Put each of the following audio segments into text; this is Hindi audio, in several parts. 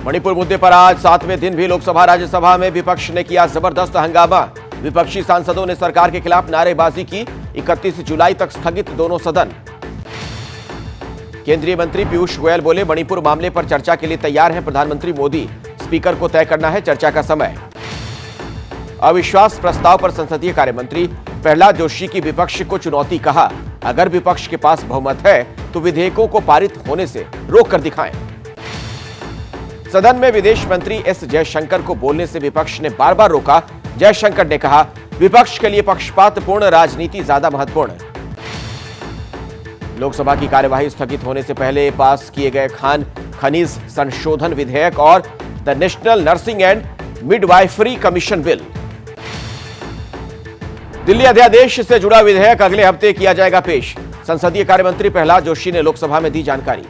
मणिपुर मुद्दे पर आज 7वें दिन भी लोकसभा राज्यसभा में विपक्ष ने किया जबरदस्त हंगामा। विपक्षी सांसदों ने सरकार के खिलाफ नारेबाजी की। 31 जुलाई तक स्थगित दोनों सदन। केंद्रीय मंत्री पीयूष गोयल बोले, मणिपुर मामले पर चर्चा के लिए तैयार हैं प्रधानमंत्री मोदी। स्पीकर को तय करना है चर्चा का समय। अविश्वास प्रस्ताव पर संसदीय कार्य मंत्री प्रहलाद जोशी की विपक्ष को चुनौती। कहा, अगर विपक्ष के पास बहुमत है तो विधेयकों को पारित होने से रोक कर दिखाएं। सदन में विदेश मंत्री एस जयशंकर को बोलने से विपक्ष ने बार बार रोका। जयशंकर ने कहा, विपक्ष के लिए पक्षपातपूर्ण राजनीति ज्यादा महत्वपूर्ण। लोकसभा की कार्यवाही स्थगित होने से पहले पास किए गए खान खनिज संशोधन विधेयक और the national nursing and midwifery commission bill. Delhi अध्यादेश से जुड़ा विधेयक अगले हफ्ते किया जाएगा पेश। संसदीय कार्य मंत्री प्रहलाद जोशी ने लोकसभा में दी जानकारी।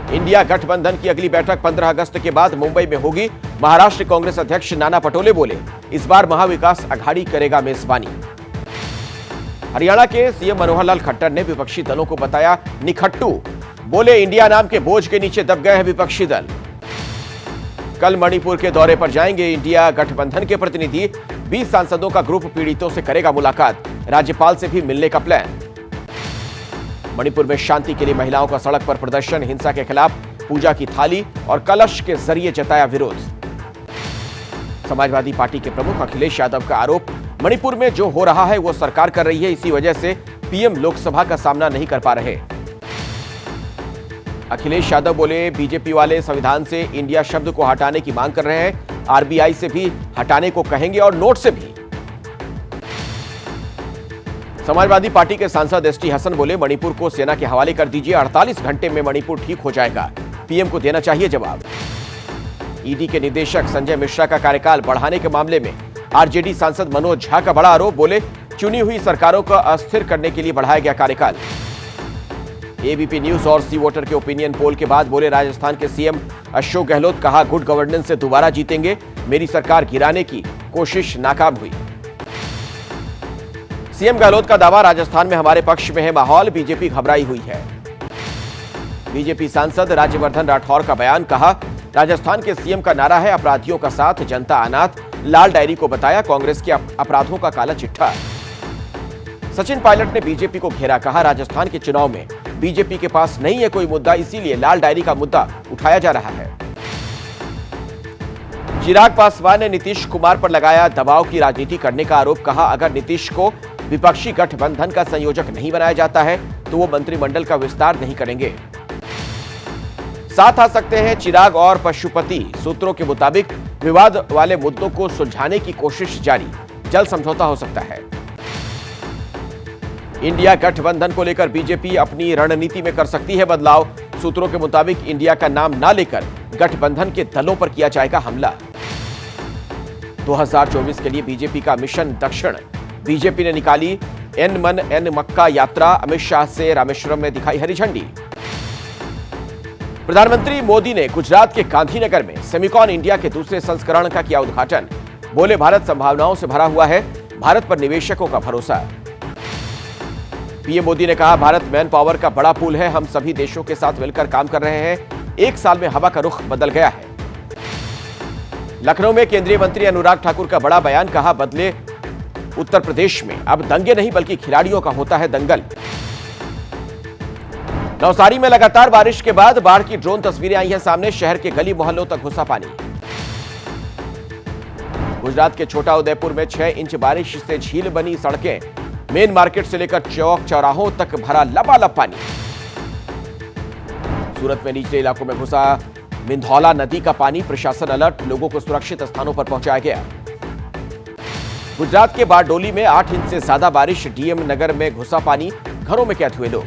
इंडिया गठबंधन की अगली बैठक 15 अगस्त के बाद मुंबई में होगी। महाराष्ट्र कांग्रेस अध्यक्ष नाना पटोले बोले, इस बार महाविकास अघाड़ी करेगा मेजबानी। हरियाणा के सीएम मनोहर लाल खट्टर ने विपक्षी दलों को बताया निखट्टू। बोले, इंडिया नाम के बोझ के नीचे दब गए हैं विपक्षी दल। कल मणिपुर के दौरे पर जाएंगे इंडिया गठबंधन के प्रतिनिधि। 20 सांसदों का ग्रुप पीड़ितों से करेगा मुलाकात। राज्यपाल से भी मिलने का प्लान। मणिपुर में शांति के लिए महिलाओं का सड़क पर प्रदर्शन। हिंसा के खिलाफ पूजा की थाली और कलश के जरिए जताया विरोध। समाजवादी पार्टी के प्रमुख अखिलेश यादव का आरोप, मणिपुर में जो हो रहा है वो सरकार कर रही है, इसी वजह से पीएम लोकसभा का सामना नहीं कर पा रहे। अखिलेश यादव बोले, बीजेपी वाले संविधान से इंडिया शब्द को हटाने की मांग कर रहे हैं। आरबीआई से भी हटाने को कहेंगे और नोट से भी। समाजवादी पार्टी के सांसद एसटी हसन बोले, मणिपुर को सेना के हवाले कर दीजिए। 48 घंटे में मणिपुर ठीक हो जाएगा। पीएम को देना चाहिए जवाब। ईडी के निदेशक संजय मिश्रा का कार्यकाल बढ़ाने के मामले में आरजेडी सांसद मनोज झा का बड़ा आरोप। बोले, चुनी हुई सरकारों को अस्थिर करने के लिए बढ़ाया गया कार्यकाल। एबीपी न्यूज और सी वोटर के ओपिनियन पोल के बाद बोले राजस्थान के सीएम अशोक गहलोत। कहा, गुड गवर्नेंस से दोबारा जीतेंगे। मेरी सरकार गिराने की कोशिश नाकाम हुई। सीएम गहलोत का दावा, राजस्थान में हमारे पक्ष में है माहौल। बीजेपी घबराई हुई है। बीजेपी सांसद राज्यवर्धन राठौर का बयान। कहा, राजस्थान के सीएम का नारा है अपराधियों का साथ, जनता अनाथ। लाल डायरी को बताया कांग्रेस के अपराधों का काला चिट्ठा। सचिन पायलट ने बीजेपी को घेरा। कहा, राजस्थान के चुनाव में बीजेपी के पास नहीं है कोई मुद्दा, इसीलिए लाल डायरी का मुद्दा उठाया जा रहा है। चिराग पासवान ने नीतीश कुमार पर लगाया दबाव की राजनीति करने का आरोप। कहा, अगर नीतीश को विपक्षी गठबंधन का संयोजक नहीं बनाया जाता है तो वो मंत्रिमंडल का विस्तार नहीं करेंगे। साथ आ सकते हैं चिराग और पशुपति। सूत्रों के मुताबिक विवाद वाले मुद्दों को सुलझाने की कोशिश जारी। जल्द समझौता हो सकता है। इंडिया गठबंधन को लेकर बीजेपी अपनी रणनीति में कर सकती है बदलाव। सूत्रों के मुताबिक इंडिया का नाम ना लेकर गठबंधन के दलों पर किया जाएगा हमला। 2024 के लिए बीजेपी का मिशन दक्षिण। बीजेपी ने निकाली एन मन एन मक्का यात्रा। अमित शाह से रामेश्वरम में दिखाई हरी झंडी। प्रधानमंत्री मोदी ने गुजरात के गांधीनगर में सेमिकॉन इंडिया के दूसरे संस्करण का किया उद्घाटन। बोले, भारत संभावनाओं से भरा हुआ है। भारत पर निवेशकों का भरोसा। पीएम मोदी ने कहा, भारत मैन पावर का बड़ा पूल है। हम सभी देशों के साथ मिलकर काम कर रहे हैं। 1 साल में हवा का रुख बदल गया है। लखनऊ में केंद्रीय मंत्री अनुराग ठाकुर का बड़ा बयान। कहा, बदले उत्तर प्रदेश में अब दंगे नहीं बल्कि खिलाड़ियों का होता है दंगल। नवसारी में लगातार बारिश के बाद बाढ़ की ड्रोन तस्वीरें आई हैं सामने। शहर के गली मोहल्लों तक घुसा पानी। गुजरात के छोटा उदयपुर में 6 इंच बारिश से झील बनी सड़कें। मेन मार्केट से लेकर चौक चौराहों तक भरा लबालब पानी। सूरत में निचले इलाकों में घुसा मिंधौला नदी का पानी। प्रशासन अलर्ट। लोगों को सुरक्षित स्थानों पर पहुंचाया गया। गुजरात के बारडोली में 8 इंच से ज्यादा बारिश। डीएम नगर में घुसा पानी। घरों में कैद हुए लोग।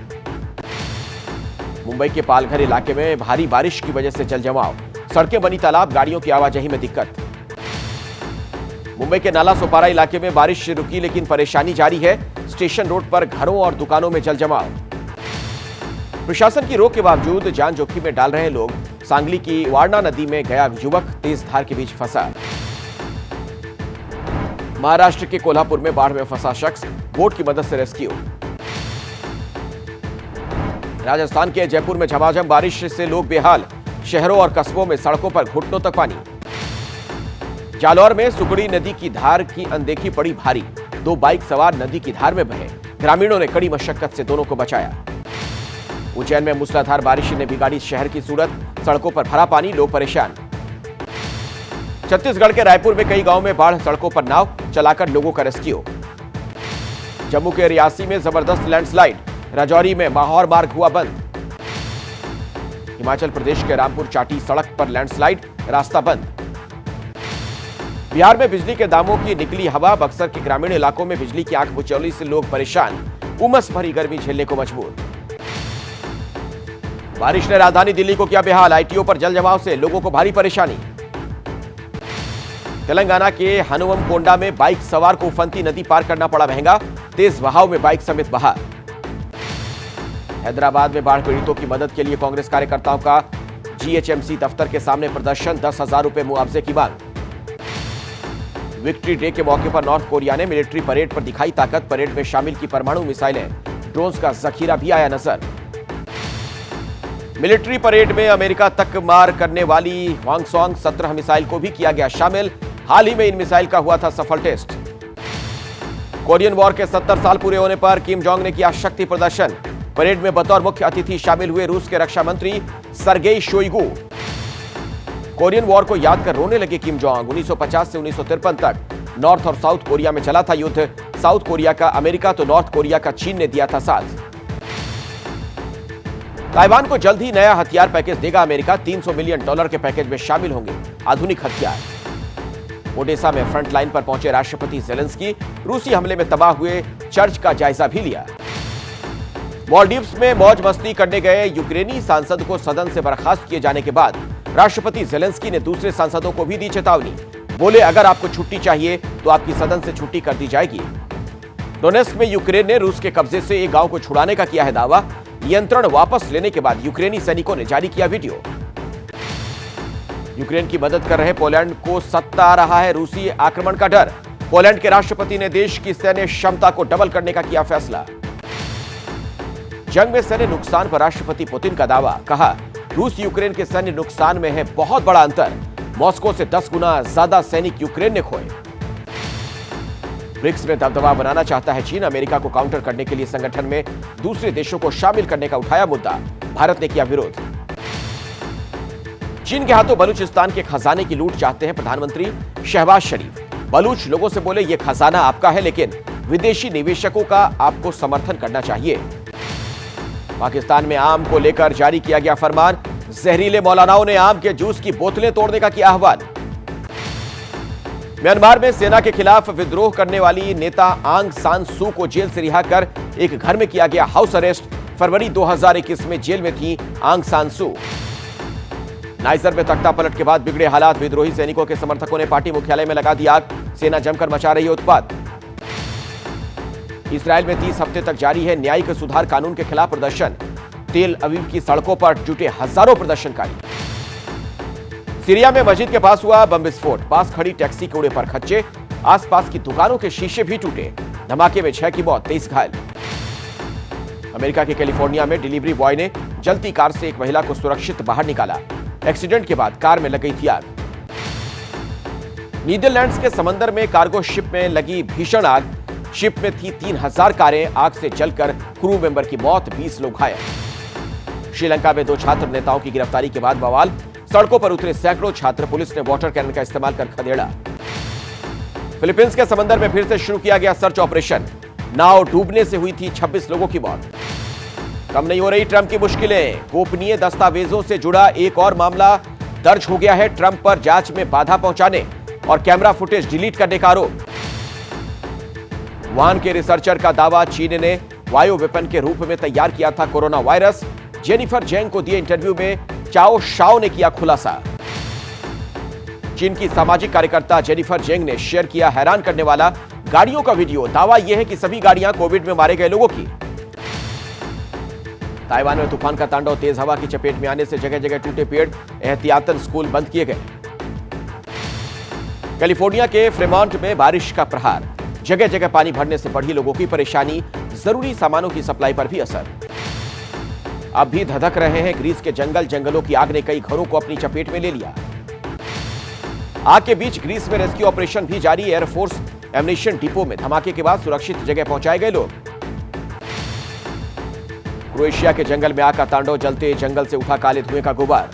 मुंबई के पालघर इलाके में भारी बारिश की वजह से जल जमाव। सड़कें बनी तालाब। गाड़ियों की आवाजाही में दिक्कत। मुंबई के नाला सोपारा इलाके में बारिश रुकी लेकिन परेशानी जारी है। स्टेशन रोड पर घरों और दुकानों में जल जमाव। प्रशासन की रोक के बावजूद जान जोखिम में डाल रहे लोग। सांगली की वारणा नदी में गया युवक तेज धार के बीच फंसा। महाराष्ट्र के कोल्हापुर में बाढ़ में फंसा शख्स। बोट की मदद से रेस्क्यू। राजस्थान के जयपुर में झमाझम बारिश से लोग बेहाल। शहरों और कस्बों में सड़कों पर घुटनों तक पानी। जालौर में सुकड़ी नदी की धार की अनदेखी पड़ी भारी, 2 बाइक सवार नदी की धार में बहे, ग्रामीणों ने कड़ी मशक्कत से दोनों को बचाया। उज्जैन में मूसलाधार बारिश ने बिगाड़ी शहर की सूरत, सड़कों पर भरा पानी, लोग परेशान। छत्तीसगढ़ के रायपुर में कई गांवों में बाढ़, सड़कों पर नाव चलाकर लोगों का रेस्क्यू। जम्मू के रियासी में जबरदस्त लैंडस्लाइड, राजौरी में माहौर मार्ग हुआ बंद। हिमाचल प्रदेश के रामपुर चाटी सड़क पर लैंडस्लाइड, रास्ता बंद। बिहार में बिजली के दामों की निकली हवा, बक्सर के ग्रामीण इलाकों में बिजली की आंख बुझौली से लोग परेशान, उमस भरी गर्मी झेलने को मजबूर। बारिश ने राजधानी दिल्ली को किया बेहाल, आईटीओ पर जल जमाव से लोगों को भारी परेशानी। तेलंगाना के हनुमम कोंडा में बाइक सवार को उफनती नदी पार करना पड़ा महंगा, तेज बहाव में बाइक समेत बहा। हैदराबाद में बाढ़ पीड़ितों की मदद के लिए कांग्रेस कार्यकर्ताओं का जीएचएमसी दफ्तर के सामने प्रदर्शन, 10,000 रुपए मुआवजे की मांग। विक्ट्री डे के मौके पर नॉर्थ कोरिया ने मिलिट्री परेड पर दिखाई ताकत, परेड में शामिल की परमाणु मिसाइलें, ड्रोन्स का जखीरा भी आया नजर। मिलिट्री परेड में अमेरिका तक मार करने वाली ह्वांगसोंग 17 मिसाइल को भी किया गया शामिल, हाल ही में इन मिसाइल का हुआ था सफल टेस्ट। कोरियन वॉर के 70 साल पूरे होने पर किम जोंग ने किया शक्ति प्रदर्शन, परेड में बतौर मुख्य अतिथि शामिल हुए रूस के रक्षा मंत्री सर्गेई शोइगु। कोरियन वॉर को याद कर रोने लगे किम जोंग। 1950 से 1953 तक नॉर्थ और साउथ कोरिया में चला था युद्ध, साउथ कोरिया का अमेरिका तो नॉर्थ कोरिया का चीन ने दिया था साथ। ताइवान को जल्द ही नया हथियार पैकेज देगा अमेरिका, $300 मिलियन के पैकेज में शामिल होंगे आधुनिक हथियार। ओडेसा में फ्रंट लाइन पर पहुंचे राष्ट्रपति जेलेंस्की, रूसी हमले में तबाह हुए चर्च का जायजा भी लिया। मालदीव्स में मौज मस्ती करने गए यूक्रेनी सांसद को सदन से बर्खास्त किए जाने के बाद राष्ट्रपति जेलेंस्की ने दूसरे सांसदों को भी दी चेतावनी, बोले अगर आपको छुट्टी चाहिए तो आपकी सदन से छुट्टी कर दी जाएगी। डोनेस्क में यूक्रेन ने रूस के कब्जे से एक गांव को छुड़ाने का किया है दावा, नियंत्रण वापस लेने के बाद यूक्रेनी सैनिकों ने जारी किया वीडियो। यूक्रेन की मदद कर रहे पोलैंड को सता रहा है रूसी आक्रमण का डर, पोलैंड के राष्ट्रपति ने देश की सैन्य क्षमता को डबल करने का किया फैसला। जंग में सैन्य नुकसान पर राष्ट्रपति पुतिन का दावा, कहा रूस यूक्रेन के सैन्य नुकसान में है बहुत बड़ा अंतर, मॉस्को से 10 गुना ज्यादा सैनिक यूक्रेन ने खोए। ब्रिक्स में दबदबा बनाना चाहता है चीन, अमेरिका को काउंटर करने के लिए संगठन में दूसरे देशों को शामिल करने का उठाया मुद्दा, भारत ने किया विरोध। चीन के हाथों बलूचिस्तान के खजाने की लूट चाहते हैं प्रधानमंत्री शहबाज शरीफ। बलूच लोगों से बोले यह खजाना आपका है, लेकिन विदेशी निवेशकों का आपको समर्थन करना चाहिए। पाकिस्तान में आम को लेकर जारी किया गया फरमान, जहरीले मौलानाओं ने आम के जूस की बोतलें तोड़ने का किया आह्वान। म्यांमार में सेना के खिलाफ विद्रोह करने वाली नेता आंग सान सू को जेल से रिहा कर एक घर में किया गया हाउस अरेस्ट, फरवरी 2021 में जेल में थी आंग सान सू। नाइजर में तख्तापलट के बाद बिगड़े हालात, विद्रोही सैनिकों के समर्थकों ने पार्टी मुख्यालय में लगा दी आग, सेना जमकर मचा रही है उत्पात। इस्राएल में 30 हफ्ते तक जारी है न्यायिक सुधार कानून के खिलाफ प्रदर्शन, तेल अवीव की सड़कों पर जुटे हजारों प्रदर्शनकारी। सीरिया में मस्जिद के पास हुआ बम विस्फोट, पास खड़ी टैक्सी के उड़े पर खच्चे, आसपास की दुकानों के शीशे भी टूटे, धमाके में 6 की मौत, 23 घायल। अमेरिका के कैलिफोर्निया में डिलीवरी बॉय ने जलती कार से एक महिला को सुरक्षित बाहर निकाला, एक्सीडेंट के बाद कार में लग गई थी आग। नीदरलैंड्स के समंदर में कार्गो शिप में लगी भीषण आग, शिप में थी 3000 कारें, आग से जलकर क्रू मेंबर की मौत, 20 लोग घायल। श्रीलंका में 2 छात्र नेताओं की गिरफ्तारी के बाद बवाल, सड़कों पर उतरे सैकड़ों छात्र, पुलिस ने वाटर कैनन का इस्तेमाल कर खदेड़ा। फिलीपींस के समंदर में फिर से शुरू किया गया सर्च ऑपरेशन, नाव डूबने से हुई थी 26 लोगों की मौत। कम नहीं हो रही ट्रंप की मुश्किलें, गोपनीय दस्तावेजों से जुड़ा एक और मामला दर्ज हो गया है, ट्रंप पर जांच में बाधा पहुंचाने और कैमरा फुटेज डिलीट करने का आरोप। वुहान के रिसर्चर का दावा, चीन ने वायु वेपन के रूप में तैयार किया था कोरोना वायरस। जेनिफर जेंग को दिए इंटरव्यू में चाओ शाओ ने किया खुलासा। चीन की सामाजिक कार्यकर्ता जेनिफर जेंग ने शेयर किया हैरान करने वाला गाड़ियों का वीडियो, दावा यह है कि सभी गाड़ियां कोविड में मारे गए लोगों की। ताइवान में तूफान का तांडव, तेज हवा की चपेट में आने से जगह जगह टूटे पेड़, एहतियातन स्कूल बंद किए गए। कैलिफोर्निया के फ्रेमॉन्ट में बारिश का प्रहार, जगह जगह पानी भरने से बढ़ी लोगों की परेशानी, जरूरी सामानों की सप्लाई पर भी असर। अब भी धधक रहे हैं ग्रीस के जंगलों की आग ने कई घरों को अपनी चपेट में ले लिया। आग के बीच ग्रीस में रेस्क्यू ऑपरेशन भी जारी। एयरफोर्स एम्युनिशन डिपो में धमाके के बाद सुरक्षित जगह पहुंचाए गए लोग। क्रोएशिया के जंगल में आग का तांडव, जलते जंगल से उठा काले धुएं का गुबार।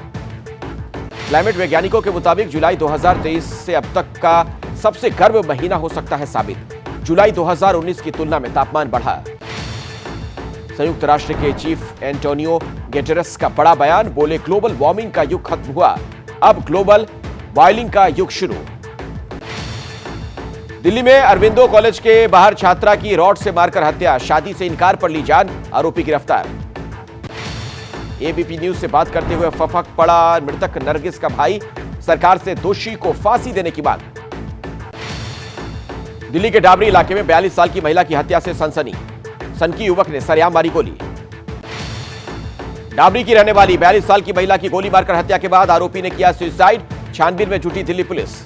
क्लाइमेट वैज्ञानिकों के मुताबिक जुलाई 2023 से अब तक का सबसे गर्म महीना हो सकता है साबित। जुलाई 2019 की तुलना में तापमान बढ़ा। संयुक्त राष्ट्र के चीफ एंटोनियो गुटेरेस का बड़ा बयान, बोले ग्लोबल वार्मिंग का युग खत्म हुआ, अब ग्लोबल बॉयलिंग का युग शुरू। दिल्ली में अरविंदो कॉलेज के बाहर छात्रा की रॉड से मारकर हत्या, शादी से इनकार पर ली जान, आरोपी गिरफ्तार। एबीपी न्यूज से बात करते हुए फफक पड़ा मृतक नरगिस का भाई, सरकार से दोषी को फांसी देने की मांग। दिल्ली के डाबरी इलाके में 42 साल की महिला की हत्या से सनसनी, सनकी युवक ने सरेआम मारी गोली। डाबरी की रहने वाली 42 साल की महिला की गोली मारकर हत्या के बाद आरोपी ने किया सुसाइड, छानबीन में जुटी दिल्ली पुलिस।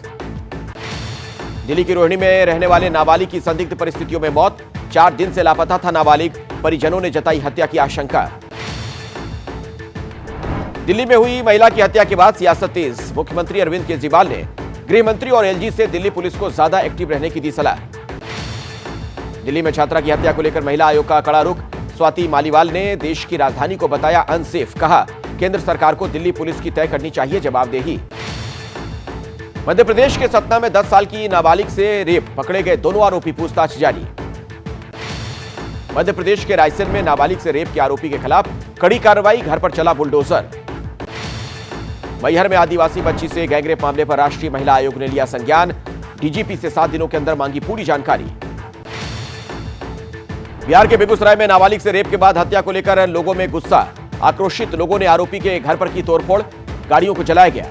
दिल्ली की रोहिणी में रहने वाले नाबालिग की संदिग्ध परिस्थितियों में मौत, 4 दिन से लापता था नाबालिग, परिजनों ने जताई हत्या की आशंका। दिल्ली में हुई महिला की हत्या के बाद सियासत तेज, मुख्यमंत्री अरविंद केजरीवाल ने गृह मंत्री और एलजी से दिल्ली पुलिस को ज्यादा एक्टिव रहने की दी सलाह। दिल्ली में छात्रा की हत्या को लेकर महिला आयोग का कड़ा रुख, स्वाति मालीवाल ने देश की राजधानी को बताया अनसेफ, कहा केंद्र सरकार को दिल्ली पुलिस की तय करनी चाहिए जवाबदेही। मध्य प्रदेश के सतना में 10 साल की नाबालिग से रेप, पकड़े गए दोनों आरोपी, पूछताछ जारी। मध्य प्रदेश के रायसेन में नाबालिग से रेप के आरोपी के खिलाफ कड़ी कार्रवाई, घर पर चला बुलडोजर। मैहर में आदिवासी बच्ची से गैंगरेप मामले पर राष्ट्रीय महिला आयोग ने लिया संज्ञान, डीजीपी से 7 दिनों के अंदर मांगी पूरी जानकारी। बिहार के बेगूसराय में नाबालिग से रेप के बाद हत्या को लेकर लोगों में गुस्सा, आक्रोशित लोगों ने आरोपी के घर पर की तोड़फोड़, गाड़ियों को जलाया गया।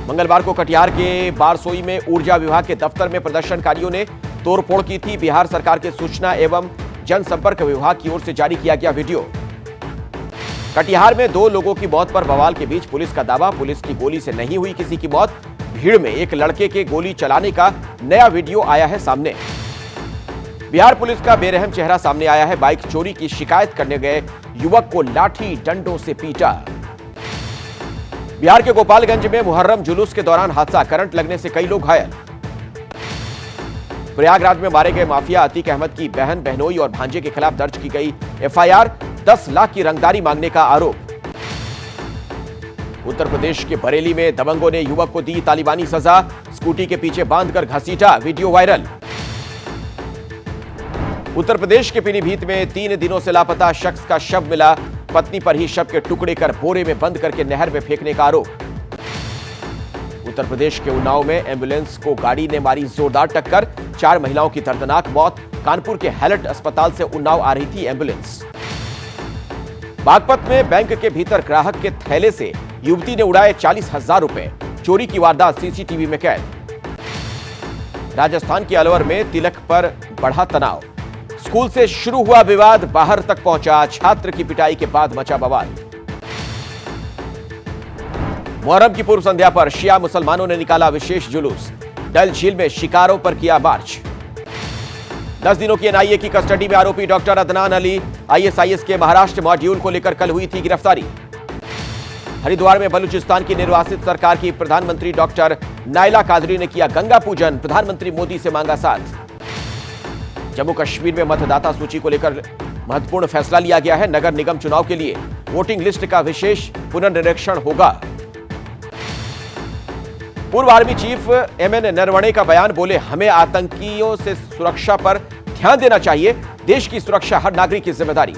मंगलवार को कटिहार के बारसोई में ऊर्जा विभाग के दफ्तर में प्रदर्शनकारियों ने तोड़फोड़ की थी। बिहार सरकार के सूचना एवं जनसंपर्क विभाग की ओर से जारी किया गया वीडियो। कटिहार में 2 लोगों की मौत पर बवाल के बीच पुलिस का दावा, पुलिस की गोली से नहीं हुई किसी की मौत। भीड़ में एक लड़के के गोली चलाने का नया वीडियो आया है सामने। बिहार पुलिस का बेरहम चेहरा सामने आया है। बाइक चोरी की शिकायत करने गए युवक को लाठी डंडों से पीटा। बिहार के गोपालगंज में मुहर्रम जुलूस के दौरान हादसा, करंट लगने से कई लोग घायल। प्रयागराज में मारे गए माफिया अतीक अहमद की बहन, बहनोई और भांजे के खिलाफ दर्ज की गई एफआईआर, 10 लाख की रंगदारी मांगने का आरोप। उत्तर प्रदेश के बरेली में दबंगों ने युवक को दी तालिबानी सजा, स्कूटी के पीछे बांधकर घसीटा, वीडियो वायरल। उत्तर प्रदेश के पीलीभीत में 3 दिनों से लापता शख्स का शव मिला, पत्नी पर ही शव के टुकड़े कर बोरे में बंद करके नहर में फेंकने का आरोप। उत्तर प्रदेश के उन्नाव में एम्बुलेंस को गाड़ी ने मारी जोरदार टक्कर, 4 महिलाओं की दर्दनाक मौत। कानपुर के हैलट अस्पताल से उन्नाव आ रही थी एम्बुलेंस। बागपत में बैंक के भीतर ग्राहक के थैले से युवती ने उड़ाए 40,000 रुपए, चोरी की वारदात सीसीटीवी में कैद। राजस्थान के अलवर में तिलक पर बढ़ा तनाव, स्कूल से शुरू हुआ विवाद बाहर तक पहुंचा, छात्र की पिटाई के बाद मचा बवाल। मुहर्रम की पूर्व संध्या पर शिया मुसलमानों ने निकाला विशेष जुलूस, डल झील में शिकारों पर किया मार्च। 10 दिनों की एनआईए की कस्टडी में आरोपी डॉक्टर अदनान अली, आईएसआईएस के महाराष्ट्र मॉड्यूल को लेकर कल हुई थी गिरफ्तारी। हरिद्वार में बलूचिस्तान की निर्वासित सरकार की प्रधानमंत्री डॉक्टर नाइला कादरी ने किया गंगा पूजन, प्रधानमंत्री मोदी से मांगा साथ। जम्मू कश्मीर में मतदाता सूची को लेकर महत्वपूर्ण फैसला लिया गया है, नगर निगम चुनाव के लिए वोटिंग लिस्ट का विशेष पुनर्निरीक्षण होगा। पूर्व आर्मी चीफ एमएन नरवणे का बयान, बोले हमें आतंकियों से सुरक्षा पर ध्यान देना चाहिए, देश की सुरक्षा हर नागरिक की जिम्मेदारी।